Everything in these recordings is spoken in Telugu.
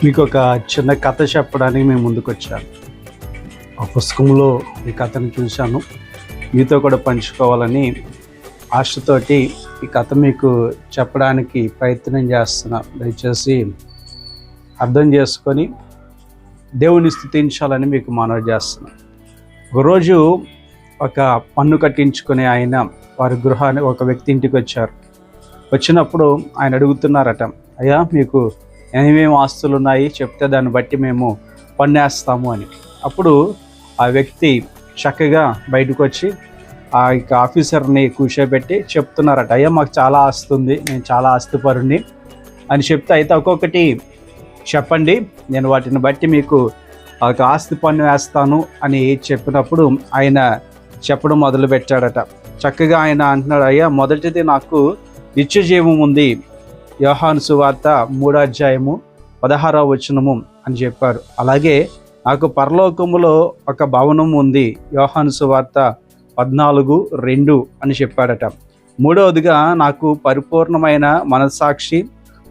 మీకు ఒక చిన్న కథ చెప్పడానికి మేము ముందుకొచ్చాను. ఆ పుస్తకంలో ఈ కథను చూశాను, మీతో కూడా పంచుకోవాలని ఆశతోటి ఈ కథ మీకు చెప్పడానికి ప్రయత్నం చేస్తున్నాను. దయచేసి అర్థం చేసుకొని దేవుని స్తుతించాలని మీకు మనవి చేస్తున్నాను. ఒకరోజు ఒక పన్ను కట్టించుకునే ఆయన వారి గృహాన్ని ఒక వ్యక్తి ఇంటికి వచ్చారు. వచ్చినప్పుడు ఆయన అడుగుతున్నారట, అయ్యా మీకు ఏమేమి ఆస్తులు ఉన్నాయి చెప్తే దాన్ని బట్టి మేము పన్నేస్తాము అని. అప్పుడు ఆ వ్యక్తి చక్కగా బయటకు వచ్చి ఆ ఆఫీసర్ని కూర్చోబెట్టి చెప్తున్నారట, అయ్యా మాకు చాలా ఆస్తి ఉంది, నేను చాలా ఆస్తిపరుని అని చెప్తే, అయితే ఒక్కొక్కటి చెప్పండి, నేను వాటిని బట్టి మీకు ఆస్తి పన్ను వేస్తాను అని చెప్పినప్పుడు ఆయన చెప్పడం మొదలుపెట్టాడట. చక్కగా ఆయన అంటున్నాడు, అయ్యా మొదటిది నాకు నిత్య జీవం ఉంది, యోహాను సువార్త 3:16 అని చెప్పారు. అలాగే నాకు పరలోకములో ఒక భవనం ఉంది, యోహాను సువార్త 14:2 అని చెప్పాడట. మూడవదిగా నాకు పరిపూర్ణమైన మనస్సాక్షి,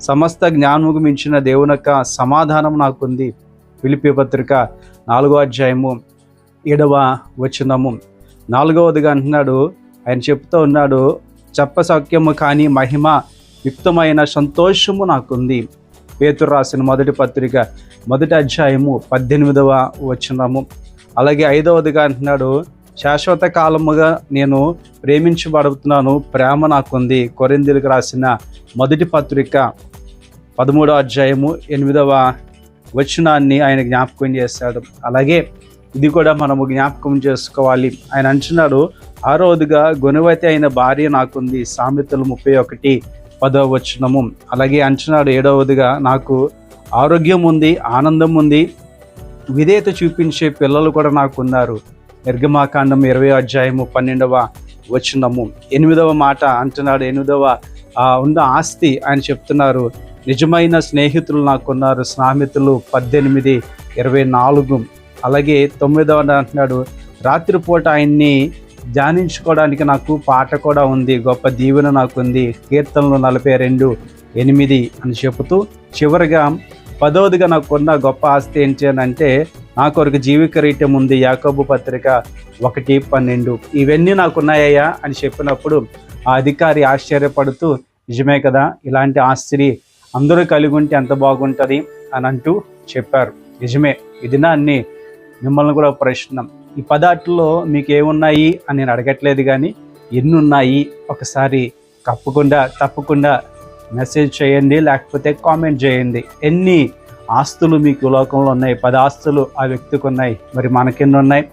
సమస్త జ్ఞానముకు మించిన దేవుని యొక్క సమాధానం నాకుంది, ఫిలిప్పీ పత్రిక 4:7. నాలుగవదిగా అంటున్నాడు, ఆయన చెప్తూ ఉన్నాడు, చెప్పసక్యము కానీ మహిమ యుక్తమైన సంతోషము నాకుంది, పేతురు రాసిన మొదటి పత్రిక 1:18. అలాగే ఐదవదిగా అంటున్నాడు, శాశ్వత కాలముగా నేను ప్రేమించబడుతున్నాను, ప్రేమ నాకుంది, కొరింథీయులకు రాసిన మొదటి పత్రిక 13:8 ఆయన జ్ఞాపకం చేశాడు. అలాగే ఇది కూడా మనము జ్ఞాపకం చేసుకోవాలి. ఆయన అంటున్నాడు, ఆరవదిగా గుణవతి అయిన భార్య నాకుంది, సామెతలు 31:10. అలాగే అంటున్నాడు, ఏడవదిగా నాకు ఆరోగ్యం ఉంది, ఆనందం ఉంది, విధేయత చూపించే పిల్లలు కూడా నాకు ఉన్నారు, నిర్గమాకాండం 20:12. 8వ మాట అంటున్నాడు, 8వ ఉన్న ఆస్తి ఆయన చెప్తున్నారు, నిజమైన స్నేహితులు నాకున్నారు, సామెతలు 18:24. అలాగే 9వ అంటున్నాడు, రాత్రిపూట ఆయన్ని ధ్యానించుకోవడానికి నాకు పాట కూడా ఉంది, గొప్ప దీవెన నాకుంది, కీర్తనలు 42:8 అని చెబుతూ చివరిగా 10వదిగా నాకున్న గొప్ప ఆస్తి ఏంటి అని అంటే, నాకు ఒక జీవిక రీత్యం ఉంది, యాకోబు పత్రిక 1:12. ఇవన్నీ నాకున్నాయ్యా అని చెప్పినప్పుడు ఆ అధికారి ఆశ్చర్యపడుతూ, నిజమే కదా, ఇలాంటి ఆస్తిని అందరూ కలిగి ఉంటే ఎంత బాగుంటుంది అని అంటూ చెప్పారు. నిజమే, ఇది అన్ని మిమ్మల్ని కూడా ప్రశ్న, ఈ పదార్థంలో మీకు ఏమున్నాయి అని నేను అడగట్లేదు, కానీ ఎన్ని ఉన్నాయి ఒకసారి తప్పకుండా మెసేజ్ చేయండి, లేకపోతే కామెంట్ చేయండి. ఎన్ని ఆస్తులు మీకు లోకంలో ఉన్నాయి? 10 ఆస్తులు ఆ వ్యక్తికి ఉన్నాయి, మరి మనకెన్ని ఉన్నాయి,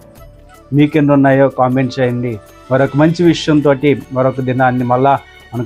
మీకెన్ని ఉన్నాయో కామెంట్ చేయండి. మరొక మంచి విషయంతో మరొక దినాన్ని మళ్ళా మన